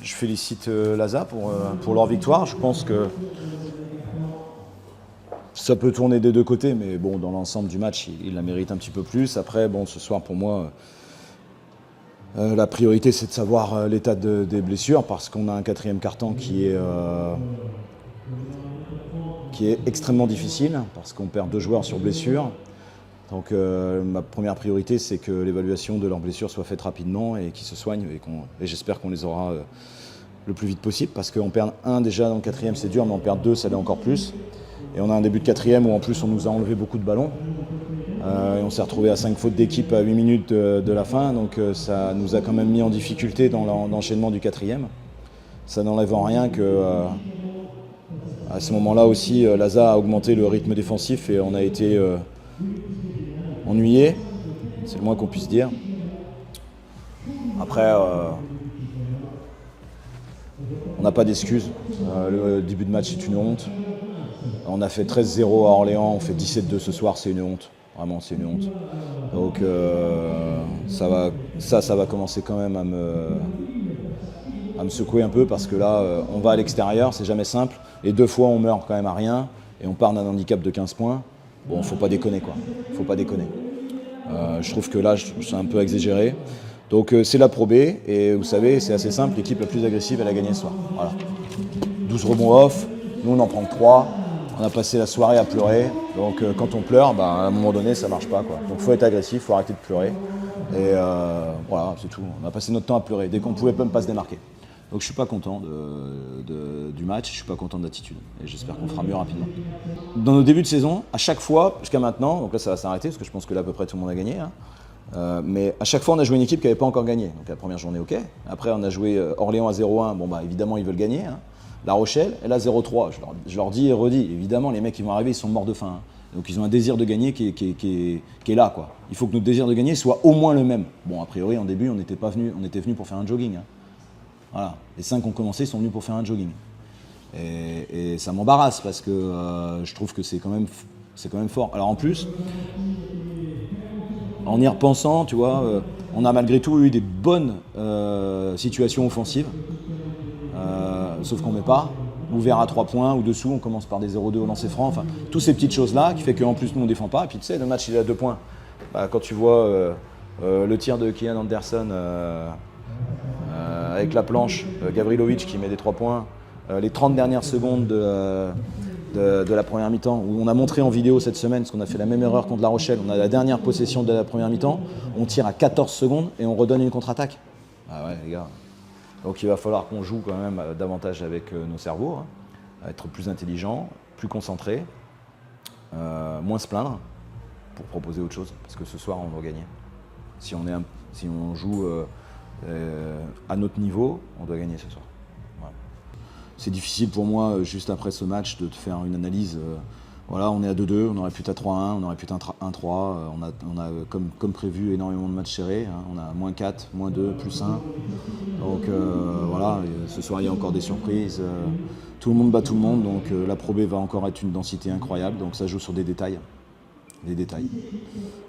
Je félicite Laza pour leur victoire. Je pense que ça peut tourner des deux côtés, mais bon, dans l'ensemble du match, il la mérite un petit peu plus. Après, bon, ce soir, pour moi, la priorité, c'est de savoir l'état des blessures, parce qu'on a un quatrième quart-temps qui est extrêmement difficile, parce qu'on perd 2 joueurs sur blessure. Donc ma première priorité, c'est que l'évaluation de leurs blessures soit faite rapidement et qu'ils se soignent. Et j'espère qu'on les aura le plus vite possible, parce qu'on perd un déjà dans le quatrième, c'est dur, mais on perd 2, ça l'est encore plus. Et on a un début de quatrième où en plus on nous a enlevé beaucoup de ballons. Et on s'est retrouvé à 5 fautes d'équipe à 8 minutes de la fin, donc ça nous a quand même mis en difficulté dans l'enchaînement du quatrième. Ça n'enlève en rien que à ce moment-là aussi, Laza a augmenté le rythme défensif et on a été ennuyé, c'est le moins qu'on puisse dire. Après, on n'a pas d'excuses. Le début de match, c'est une honte. On a fait 13-0 à Orléans, on fait 17-2 ce soir, c'est une honte. Vraiment, c'est une honte. Donc ça va commencer quand même à me secouer un peu, parce que là, on va à l'extérieur, c'est jamais simple. Et 2 fois, on meurt quand même à rien. Et on part d'un handicap de 15 points. Bon, faut pas déconner, quoi. Faut pas déconner. Je trouve que là, c'est un peu exagéré. Donc c'est la Pro B. Et vous savez, c'est assez simple. L'équipe la plus agressive, elle a gagné ce soir. Voilà. 12 rebonds off. Nous, on en prend que 3. On a passé la soirée à pleurer. Donc quand on pleure, à un moment donné, ça marche pas, quoi. Donc faut être agressif, faut arrêter de pleurer. Et voilà, c'est tout. On a passé notre temps à pleurer dès qu'on pouvait même pas se démarquer. Donc je suis pas content du match, je suis pas content de l'attitude. Et j'espère qu'on fera mieux rapidement. Dans nos débuts de saison, à chaque fois, jusqu'à maintenant, donc là ça va s'arrêter, parce que je pense que là à peu près tout le monde a gagné. Mais à chaque fois, on a joué une équipe qui n'avait pas encore gagné. Donc la première journée, ok. Après, on a joué Orléans à 0-1. Bon, évidemment, ils veulent gagner. La Rochelle, elle a 0-3. Je leur dis et redis. Évidemment, les mecs qui vont arriver, ils sont morts de faim. Donc ils ont un désir de gagner qui est là, quoi. Il faut que notre désir de gagner soit au moins le même. Bon, a priori, en début, on était venus pour faire un jogging. Voilà. Les 5 qui ont commencé sont venus pour faire un jogging. Et ça m'embarrasse, parce que je trouve que c'est quand même fort. Alors en plus, en y repensant, tu vois, on a malgré tout eu des bonnes situations offensives, sauf qu'on ne met pas. Ouvert à 3 points ou dessous, on commence par des 0-2 au lancer franc. Enfin, toutes ces petites choses-là qui fait qu'en plus nous on ne défend pas. Et puis tu sais, le match il est à 2 points. Quand tu vois le tir de Kian Anderson avec la planche, Gavrilovic qui met des 3 points, les 30 dernières secondes de la première mi-temps, où on a montré en vidéo cette semaine, parce qu'on a fait la même erreur contre La Rochelle, on a la dernière possession de la première mi-temps, on tire à 14 secondes et on redonne une contre-attaque. Ah ouais les gars. Donc il va falloir qu'on joue quand même davantage avec nos cerveaux, être plus intelligent, plus concentré, moins se plaindre, pour proposer autre chose, parce que ce soir on doit gagner. Si on joue à notre niveau, on doit gagner ce soir. Ouais. C'est difficile pour moi, juste après ce match, de te faire une analyse. Voilà, on est à 2-2, on aurait pu être à 3-1, on aurait pu être à 1-3. On a comme prévu, énormément de matchs serrés. On a -4, -2, +1. Donc voilà, ce soir il y a encore des surprises. Tout le monde bat tout le monde, donc la Pro B va encore être une densité incroyable. Donc ça joue sur des détails.